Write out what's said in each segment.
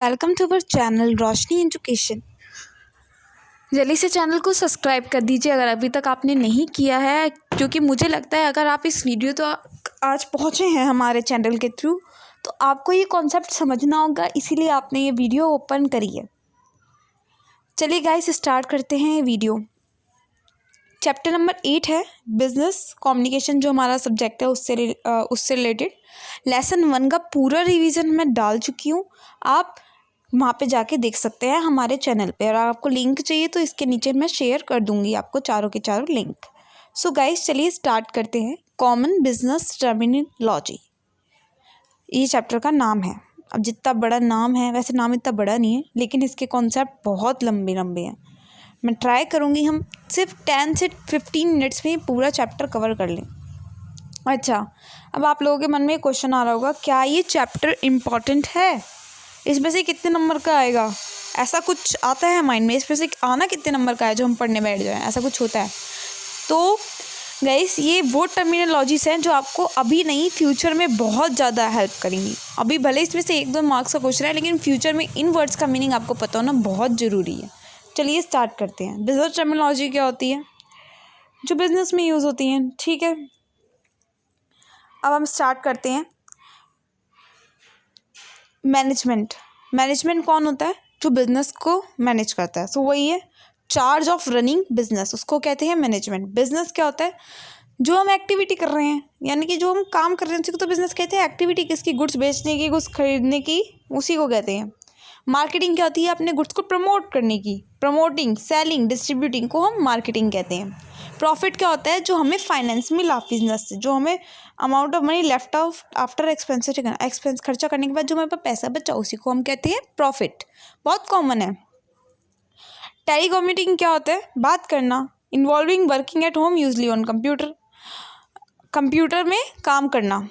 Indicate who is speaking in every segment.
Speaker 1: Welcome to our channel Roshni education. जल्दी से channel को सब्सक्राइब कर दीजिए अगर अभी तक आपने नहीं किया है, क्योंकि मुझे लगता है अगर आप इस वीडियो तो आज पहुँचे हैं हमारे चैनल के थ्रू तो आपको ये कॉन्सेप्ट समझना होगा, इसीलिए आपने ये वीडियो ओपन करी है। चलिए गाइस स्टार्ट करते हैं ये वीडियो। चैप्टर नंबर 8 है बिजनेस कम्युनिकेशन, जो हमारा सब्जेक्ट है उससे रिलेटेड लेसन 1 का पूरा रिवीजन मैं डाल चुकी हूँ। आप वहाँ पे जाके देख सकते हैं हमारे चैनल पे, और आपको लिंक चाहिए तो इसके नीचे मैं शेयर कर दूँगी आपको चारों के चारों लिंक। सो गाइस चलिए स्टार्ट करते हैं। कॉमन बिजनेस टर्मिनोलॉजी ये चैप्टर का नाम है। अब जितना बड़ा नाम है, वैसे नाम इतना बड़ा नहीं है लेकिन इसके कॉन्सेप्ट बहुत लंबे लंबे हैं। मैं ट्राई करूँगी हम सिर्फ 10 से 15 मिनट्स में पूरा चैप्टर कवर कर लें। अच्छा, अब आप लोगों के मन में क्वेश्चन आ रहा होगा, क्या ये चैप्टर इम्पॉर्टेंट है? इसमें से कितने नंबर का आएगा? ऐसा कुछ आता है माइंड में, इसमें से आना कितने नंबर का है जो हम पढ़ने बैठ जाएं, ऐसा कुछ होता है? तो गाइस ये वो टर्मिनोलॉजीज हैं जो आपको अभी नहीं फ्यूचर में बहुत ज़्यादा हेल्प करेंगी। अभी भले इसमें से 1-2 मार्क्स का क्वेश्चन है, लेकिन फ्यूचर में इन वर्ड्स का मीनिंग आपको पता होना बहुत ज़रूरी है। चलिए स्टार्ट करते हैं। बिजनेस टर्मिनोलॉजी क्या होती है? जो बिजनेस में यूज़ होती हैं, ठीक है। अब हम स्टार्ट करते हैं। मैनेजमेंट कौन होता है? जो बिजनेस को मैनेज करता है। सो वही है चार्ज ऑफ रनिंग बिजनेस, उसको कहते हैं मैनेजमेंट। बिजनेस क्या होता है? जो हम एक्टिविटी कर रहे हैं, यानी कि जो हम काम कर रहे हैं उसी को तो बिजनेस कहते हैं। एक्टिविटी किसकी? गुड्स बेचने की, गुड्स खरीदने की, उसी को कहते हैं। मार्केटिंग क्या होती है? अपने गुड्स को प्रमोट करने की। प्रमोटिंग, सेलिंग, डिस्ट्रीब्यूटिंग को हम मार्केटिंग कहते हैं। प्रॉफिट क्या होता है? जो हमें फाइनेंस मिला बिजनेस से, जो हमें amount of money left of after expense खर्चा करने के बाद जो हमारे पास पैसा बचा, उसी को हम कहते हैं प्रॉफिट। बहुत कॉमन है। टेलीकम्यूटिंग क्या होता है? बात करना। Involving working at home usually on computer में काम करना।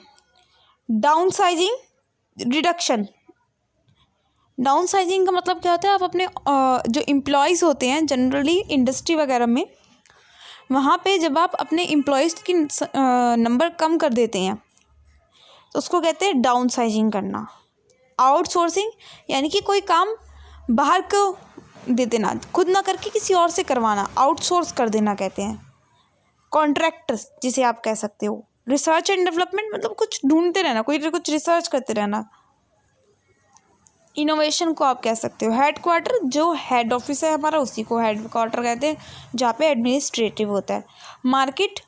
Speaker 1: Down sizing, reduction. Down sizing का मतलब क्या होता है? आप अपने जो एम्प्लॉयज़ होते हैं जनरली इंडस्ट्री वगैरह में, वहाँ पे जब आप अपने एम्प्लॉयज़ की नंबर कम कर देते हैं तो उसको कहते हैं डाउन साइजिंग करना। आउटसोर्सिंग यानी कि कोई काम बाहर को दे देना, खुद ना करके किसी और से करवाना, आउटसोर्स कर देना कहते हैं। कॉन्ट्रैक्टर्स जिसे आप कह सकते हो। रिसर्च एंड डेवलपमेंट मतलब कुछ ढूंढते रहना, कोई कुछ रिसर्च करते रहना। इनोवेशन को आप कह सकते हो। हेडक्वार्टर, जो हेड ऑफिस है हमारा उसी को हेडक्वार्टर कहते हैं, जहाँ पे एडमिनिस्ट्रेटिव होता है। मार्केट,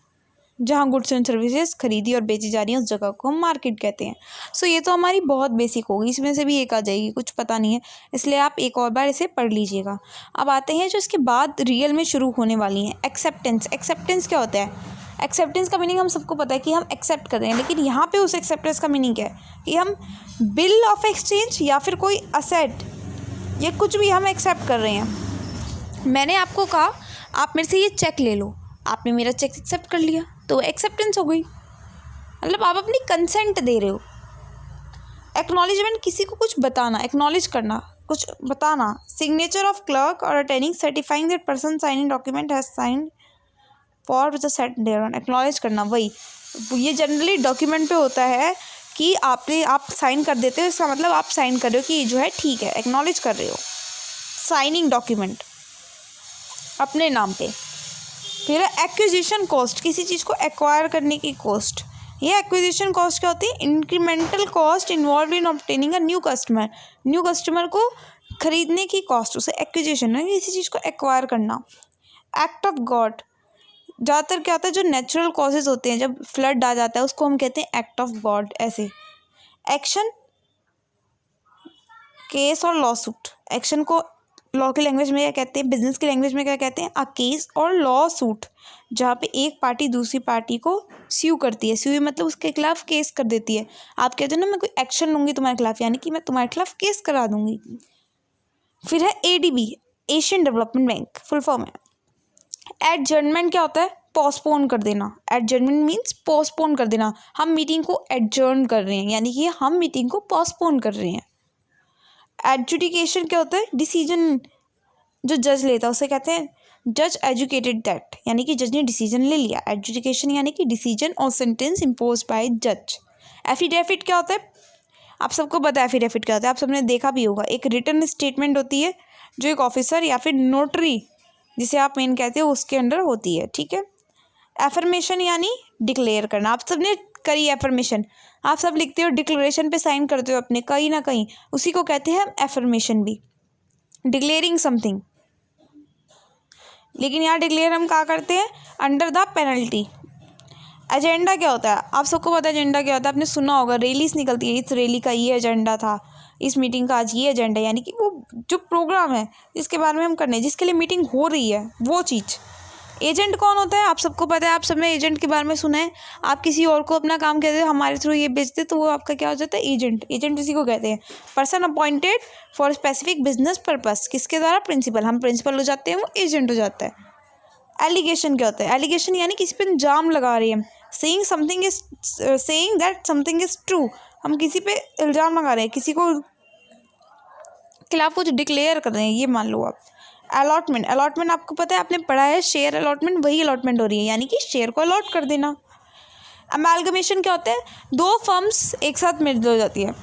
Speaker 1: जहाँ गुड्स एंड सर्विसेज खरीदी और बेची जा रही है उस जगह को हम मार्केट कहते हैं। सो ये तो हमारी बहुत बेसिक होगी, इसमें से भी एक आ जाएगी, कुछ पता नहीं है इसलिए आप एक और बार इसे पढ़ लीजिएगा। अब आते हैं जो इसके बाद रियल में शुरू होने वाली हैं। एक्सेप्टेंस क्या होता है? एक्सेप्टेंस का मीनिंग हम सबको पता है कि हम एक्सेप्ट कर रहे हैं, लेकिन यहाँ पे उस एक्सेप्टेंस का मीनिंग क्या है कि हम बिल ऑफ एक्सचेंज या फिर कोई असेट, ये कुछ भी हम एक्सेप्ट कर रहे हैं। मैंने आपको कहा आप मेरे से ये चेक ले लो, आपने मेरा चेक एक्सेप्ट कर लिया तो एक्सेप्टेंस हो गई, मतलब आप अपनी कंसेंट दे रहे हो। एक्नॉलेजमेंट, किसी को कुछ बताना, एक्नॉलेज करना, कुछ बताना। सिग्नेचर ऑफ क्लर्क और attending certifying that person signing document has signed for the set thereon. Acknowledge करना, वही ये जनरली डॉक्यूमेंट पे होता है कि आप साइन कर देते हो, इसका मतलब आप साइन कर रहे हो कि ये जो है ठीक है, एक्नॉलेज कर रहे हो। साइनिंग डॉक्यूमेंट अपने नाम पे। फिर एक्विजिशन कॉस्ट, किसी चीज़ को एक्वायर करने की कॉस्ट। ये एक्विजिशन कॉस्ट क्या होती है? Incremental cost involve in obtaining a new customer को खरीदने की कॉस्ट, उसे एक्विजिशन है, किसी चीज़ को एक्वायर करना। एक्ट ऑफ गॉड, ज़्यादातर क्या होता है जो नेचुरल कॉजेज होते हैं, जब फ्लड आ जाता है उसको हम कहते हैं एक्ट ऑफ गॉड। ऐसे एक्शन, केस और लॉ सूट। एक्शन को लॉ की लैंग्वेज में क्या कहते हैं, बिजनेस की लैंग्वेज में क्या कहते हैं? अ केस और लॉ सूट, जहाँ पे एक पार्टी दूसरी पार्टी को स्यू करती है। स्यू मतलब उसके खिलाफ केस कर देती है। आप कहते हो ना मैं कोई एक्शन लूँगी तुम्हारे खिलाफ, यानी कि मैं तुम्हारे खिलाफ केस करा दूँगी। फिर है ADB, Asian development bank full form है। एडजर्नमेंट क्या होता है? पोस्टपोन कर देना। एडजर्नमेंट मीन्स पोस्टपोन कर देना, हम मीटिंग को एडजर्न कर रहे हैं, यानी कि हम मीटिंग को पोस्टपोन कर रहे हैं। एडजुडिकेशन क्या होता है? डिसीजन जो जज लेता है उसे कहते हैं जज एजुकेटेड दैट, यानी कि जज ने डिसीजन ले लिया। एडजुडिकेशन यानी कि डिसीजन और सेंटेंस इम्पोज बाय जज। एफिडेविट क्या होता है? आप सबको पता है एफिडेविट क्या होता है, आप सबने देखा भी होगा। एक रिटन स्टेटमेंट होती है जो एक ऑफिसर या फिर नोटरी जिसे आप मेन कहते हो उसके अंडर होती है, ठीक है। एफर्मेशन यानी डिक्लेयर करना, आप सबने करी एफर्मेशन, आप सब लिखते हो डिक्लेरेशन पे साइन करते हो अपने कहीं ना कहीं, उसी को कहते हैं एफर्मेशन भी, डिक्लेयरिंग समथिंग। लेकिन यहाँ डिक्लेयर हम क्या करते हैं, अंडर द पेनल्टी। एजेंडा क्या होता है, आप सबको पता है एजेंडा क्या होता है, आपने सुना होगा, रैलीज निकलती है, इस रैली का ये एजेंडा था, इस मीटिंग का आज ये एजेंडा, यानी कि वो जो प्रोग्राम है जिसके बारे में हम करने, जिसके लिए मीटिंग हो रही है वो चीज़। एजेंट कौन होता है, आप सबको पता है, आप सब ने एजेंट के बारे में सुना है। आप किसी और को अपना काम कहते हो हमारे थ्रू ये बेचते, तो वो आपका क्या हो जाता है, एजेंट। एजेंट इसी को कहते हैं, person appointed for specific business purpose, किसके द्वारा, प्रिंसिपल, हम प्रिंसिपल हो जाते हैं, वो एजेंट हो जाता है। एलिगेशन क्या होता है, एलिगेशन यानी किसी पे इल्जाम लगा रहे हैं, saying something is, saying that something is true, हम किसी पे इल्जाम लगा रहे हैं, किसी को खिलाफ कुछ डिक्लेयर कर रहे हैं, ये मान लो आप। अलॉटमेंट, अलॉटमेंट आपको पता है, आपने पढ़ा है शेयर अलॉटमेंट, वही अलॉटमेंट हो रही है, यानी कि शेयर को अलॉट कर देना। अमेलगमेशन क्या होता है, दो फर्म्स एक साथ मिल हो जाती है।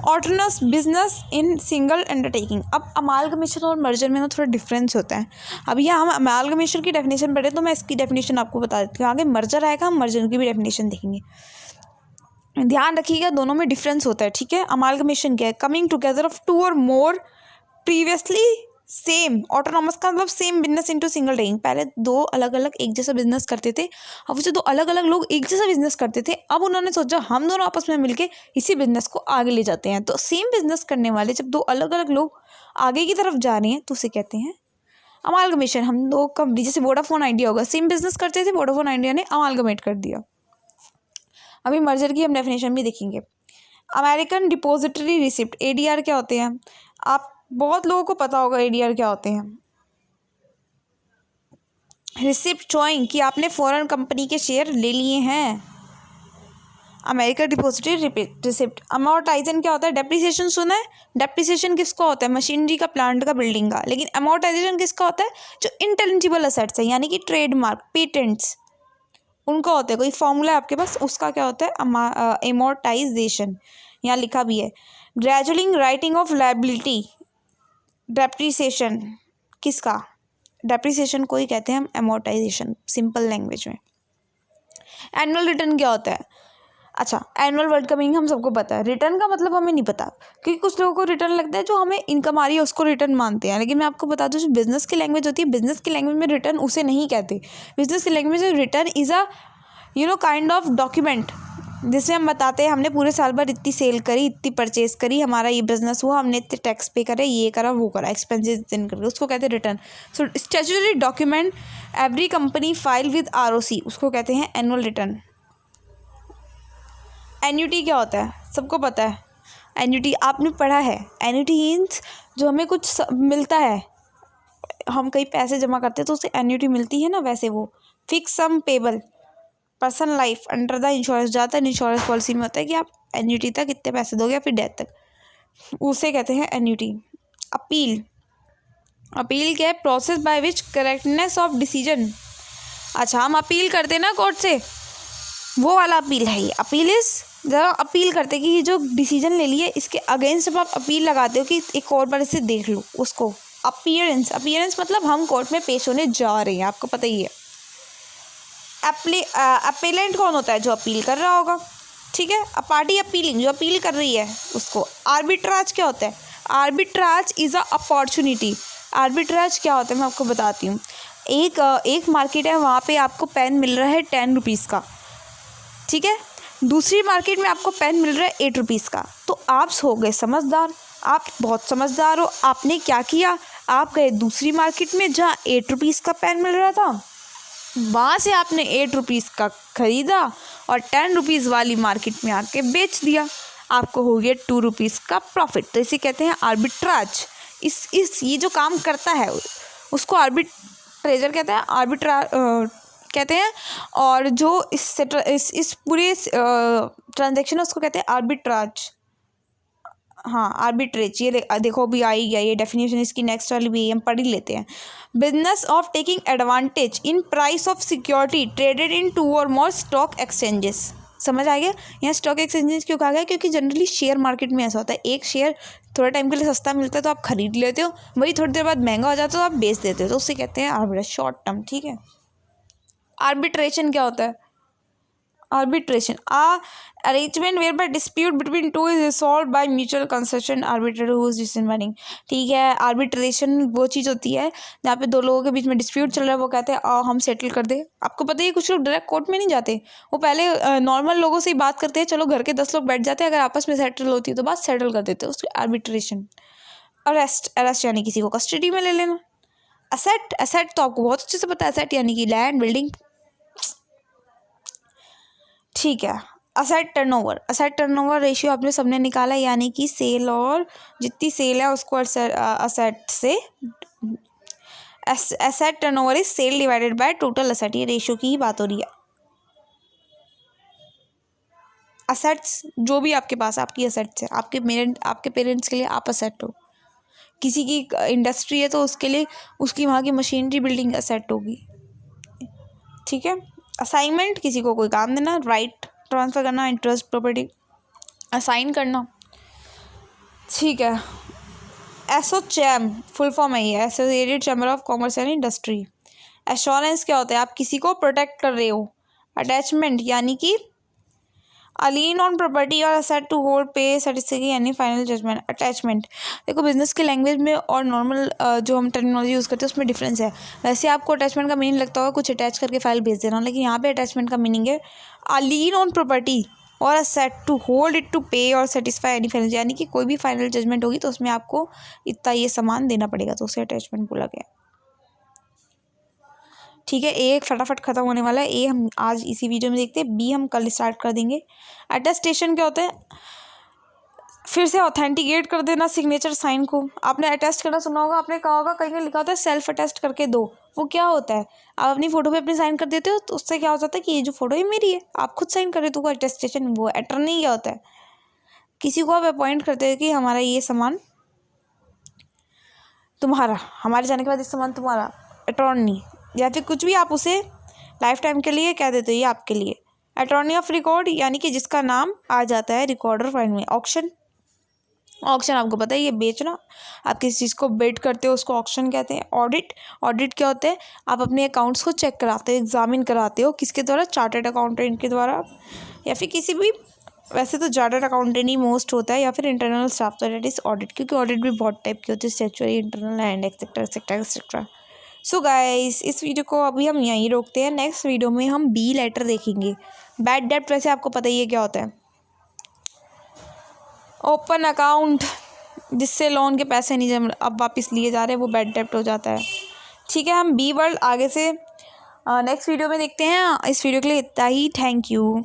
Speaker 1: ऑटोनस बिजनेस इन सिंगल अंडरटेकिंग। अब अमालगमेशन और मर्जर में ना थोड़ा डिफरेंस होता है। अब यहाँ हम अमालगमेशन की डेफिनेशन पढ़े तो मैं इसकी डेफिनेशन आपको बता देती हूँ, आगे मर्जर आएगा, हम मर्जर की भी डेफिनेशन देखेंगे। ध्यान रखिएगा दोनों में डिफरेंस होता है, ठीक है। अमालगमेशन क्या है, कमिंग टुगेदर ऑफ टू और मोर प्रीवियसली सेम, ऑटोनॉमस का मतलब same business into single taking. पहले दो अलग अलग एक जैसा बिजनेस करते थे, अब जो दो अलग अलग लोग एक जैसा बिजनेस करते थे, अब उन्होंने सोचा हम दोनों आपस में मिलके इसी बिजनेस को आगे ले जाते हैं। तो सेम बिजनेस करने वाले जब दो अलग अलग लोग आगे की तरफ जा रहे हैं तो उसे कहते हैं अमालगमेशन। हम दो कंपनी, जैसे वोडाफोन आइडिया होगा, सेम बिजनेस करते थे, वोडाफोन आइडिया ने अमालगमेट कर दिया। अभी मर्जर की हम डेफिनेशन भी देखेंगे। अमेरिकन डिपोजिटरी रिसिप्ट, एडीआर क्या होते हैं, आप बहुत लोगों को पता होगा एडीआर क्या होते हैं। रिसिप्ट शोइंग कि आपने फॉरेन कंपनी के शेयर ले लिए हैं, अमेरिकन डिपोजिटरी रिसिप्ट। अमोर्टाइजेशन क्या होता है, डेप्रिसिएशन सुना है, डेप्रिसिएशन किसका होता है, मशीनरी का, प्लांट का, बिल्डिंग का। लेकिन अमोर्टाइजेशन किसका होता है, जो इंटेंजिबल असेट्स है, यानी कि ट्रेडमार्क, पेटेंट्स, उनका होता है। कोई फॉर्मूला है आपके पास, उसका क्या होता है, एमोर्टाइजेशन। यहाँ लिखा भी है। ग्रेजुअलिंग राइटिंग ऑफ लायबिलिटी, डेप्रिसिएशन किसका, डेप्रिसिएशन को ही कहते हैं हम एमोर्टाइजेशन, सिंपल लैंग्वेज में। एनुअल रिटर्न क्या होता है, अच्छा एनुअल वर्ड का मीनिंग हम सबको पता है, रिटर्न का मतलब हमें नहीं पता, क्योंकि कुछ लोगों को रिटर्न लगता है जो हमें इनकम आ रही है उसको रिटर्न मानते हैं। लेकिन मैं आपको बता दूं, जो बिजनेस की लैंग्वेज होती है, बिजनेस की लैंग्वेज में रिटर्न उसे नहीं कहते। बिजनेस की लैंग्वेज में return is a kind of document, जिसमें हम बताते हैं हमने पूरे साल भर इतनी सेल करी, इतनी परचेज करी, हमारा ये बिजनेस हुआ, हमने इतने टैक्स पे करे, ये करा वो करा, एक्सपेंसेस इतने करे, उसको कहते हैं return. So statutory document every company file with ROC, उसको कहते हैं एनुअल रिटर्न। एन्युटी क्या होता है, सबको पता है, एन्युटी आपने पढ़ा है। एन्युटी मीन्स जो हमें कुछ मिलता है, हम कहीं पैसे जमा करते हैं तो उसे एन्युटी मिलती है ना, वैसे वो। Fix some payable person life under the insurance, ज़्यादातर इंश्योरेंस पॉलिसी में होता है कि आप एन्युटी तक इतने पैसे दोगे या फिर डेथ तक, उसे कहते हैं एन्युटी। अपील, अपील क्या है, process by which correctness of decision, अच्छा हम अपील करते हैं ना कोर्ट से, वो वाला अपील है ये। अपील इज ज़रा अपील करते कि ये जो डिसीजन ले लिए इसके अगेंस्ट जब आप अपील लगाते हो कि एक और बार इसे देख लो, उसको अपीयरेंस, अपीयरेंस मतलब हम कोर्ट में पेश होने जा रहे हैं, आपको पता ही है। अपीलेंट कौन होता है, जो अपील कर रहा होगा, ठीक है। अ पार्टी अपीलिंग, जो अपील कर रही है उसको। आर्बिट्राज क्या होता है, arbitrage is a opportunity. Arbitrage क्या होता है मैं आपको बताती हूँ। एक मार्केट है, वहाँ पे आपको पेन मिल रहा है 10 रुपीज़ का, ठीक है। दूसरी मार्केट में आपको पेन मिल रहा है 8 रुपीज़ का। तो आप हो गए समझदार, आप बहुत समझदार हो, आपने क्या किया, आप गए दूसरी मार्केट में जहाँ 8 रुपीज़ का पेन मिल रहा था, वहाँ से आपने 8 रुपीज़ का ख़रीदा और 10 रुपीज़ वाली मार्केट में आके बेच दिया, आपको हो गया 2 रुपीज़ का प्रॉफिट। तो इसे कहते हैं आर्बिट्राज। इस ये जो काम करता है उसको आर्बिट्रेजर कहते हैं, आर्बिट्राज कहते हैं। और जो इस पूरे ट्रांजैक्शन है उसको कहते हैं आर्बिट्राज, हाँ आर्बिट्रेज। ये देखो भी आई गया ये डेफिनेशन, इसकी नेक्स्ट वाली भी हम पढ़ ही लेते हैं। Business of taking advantage in price of security traded in 2 और मोर स्टॉक एक्सचेंजेस, समझ आ गया। यहाँ स्टॉक एक्सचेंजेस क्यों कहा गया, क्योंकि जनरली शेयर मार्केट में ऐसा होता है, एक शेयर थोड़ा टाइम के लिए सस्ता मिलता है तो आप खरीद लेते हो, वही थोड़ी देर बाद महंगा हो जाता है तो आप बेच देते हो, तो उससे कहते हैं आर्बिट्रेज, शॉर्ट टर्म। ठीक है। आर्बिट्रेशन क्या होता है? Arbitration, a arrangement whereby dispute between two is resolved by mutual concession arbitrator who is decision binding। ठीक है। आर्बिट्रेशन वो चीज़ होती है जहाँ पे दो लोगों के बीच में डिस्प्यूट चल रहा है, वो कहते हैं हम सेटल कर दे। आपको पता है कुछ लोग डायरेक्ट कोर्ट में नहीं जाते, वो पहले नॉर्मल लोगों से ही बात करते हैं, चलो घर के 10 लोग बैठ जाते हैं, अगर आपस में सेटल होती है तो बात सेटल कर देते हैं, उसको आर्बिट्रेशन। अरेस्ट यानी किसी को कस्टडी में ले लेना। असेट तो आपको बहुत अच्छे से पता है, असेट यानी कि लैंड बिल्डिंग। ठीक है। असेट टर्नओवर रेशियो आपने सबने निकाला, यानी कि सेल और जितनी सेल है उसको असेट से, asset turnover is sale divided by total asset, ये रेशियो की ही बात हो रही है। असेट्स जो भी आपके पास आपकी असेट्स है, आपके पेरेंट्स के लिए आप असेट हो, किसी की इंडस्ट्री है तो उसके लिए उसकी वहाँ की मशीनरी बिल्डिंग असेट होगी। ठीक है। असाइनमेंट किसी को कोई काम देना, राइट ट्रांसफ़र करना, इंटरेस्ट प्रॉपर्टी असाइन करना। ठीक है। एसोचैम फुल फॉर्म है ये, associated chamber of commerce and industry. Assurance क्या होता है? आप किसी को प्रोटेक्ट कर रहे हो। अटैचमेंट यानी कि a lien on property or asset to hold पे satisfy यानी फाइनल जजमेंट। अटैचमेंट देखो बिजनेस के लैंग्वेज में और नॉर्मल जो हम टर्मिनोलॉजी यूज़ करते हैं उसमें डिफरेंस है। वैसे आपको अटैचमेंट का मीनिंग लगता होगा कुछ अटैच करके फाइल भेज देना, लेकिन यहाँ पे अटैचमेंट का मीनिंग है a lien on property और asset to hold it to pay और satisfy any फाइनल, यानी कि कोई भी फाइनल जजमेंट होगी तो उसमें आपको इतना ये सामान देना पड़ेगा, तो उसे अटैचमेंट बोला गया। ठीक है। ए फटाफट ख़त्म होने वाला है, ए हम आज इसी वीडियो में देखते हैं, बी हम कल स्टार्ट कर देंगे। अटेस्टेशन क्या होता है? फिर से ऑथेंटिकेट कर देना सिग्नेचर साइन को। आपने अटेस्ट करना सुना होगा, आपने कहा होगा कहीं लिखा होता है सेल्फ अटेस्ट करके दो, वो क्या होता है? आप अपनी फ़ोटो पे अपनी साइन कर देते हो तो उससे क्या हो जाता है कि ये जो फ़ोटो है मेरी है, आप खुद साइन कर रहे हो, तो वो अटेस्टेशन। वो अटर्नी क्या होता है? किसी को आप अपॉइंट करते हो कि हमारा ये सामान तुम्हारा, हमारे जाने के बाद ये सामान तुम्हारा, अटॉर्नी। या फिर कुछ भी आप उसे लाइफ टाइम के लिए कह देते हो ये आपके लिए। अटॉर्नी ऑफ रिकॉर्ड यानी कि जिसका नाम आ जाता है रिकॉर्डर फाइल में। ऑक्शन आपको पता है ये बेचना, आप किसी चीज़ को बिड करते हो उसको ऑक्शन कहते हैं। ऑडिट क्या होता है? आप अपने अकाउंट्स को चेक कराते हो, एग्जामिन कराते हो, किसके द्वारा? चार्टर्ड अकाउंटेंट के द्वारा, या फिर किसी भी, वैसे तो चार्टर्ड अकाउंटेंट ही मोस्ट होता है, या फिर इंटरनल स्टाफ, तो डेट इज ऑडिट, क्योंकि ऑडिट भी बहुत टाइप की होती है, statutory, internal and etcetera. So guys इस वीडियो को अभी हम यहीं रोकते हैं, नेक्स्ट वीडियो में हम बी लेटर देखेंगे। बैड डेब्ट वैसे आपको पता ही है क्या होता है? ओपन अकाउंट जिससे लोन के पैसे नहीं जम अब वापस लिए जा रहे, वो बैड डेब्ट हो जाता है। ठीक है। हम बी वर्ड आगे से नेक्स्ट वीडियो में देखते हैं। इस वीडियो के लिए इतना ही। Thank you.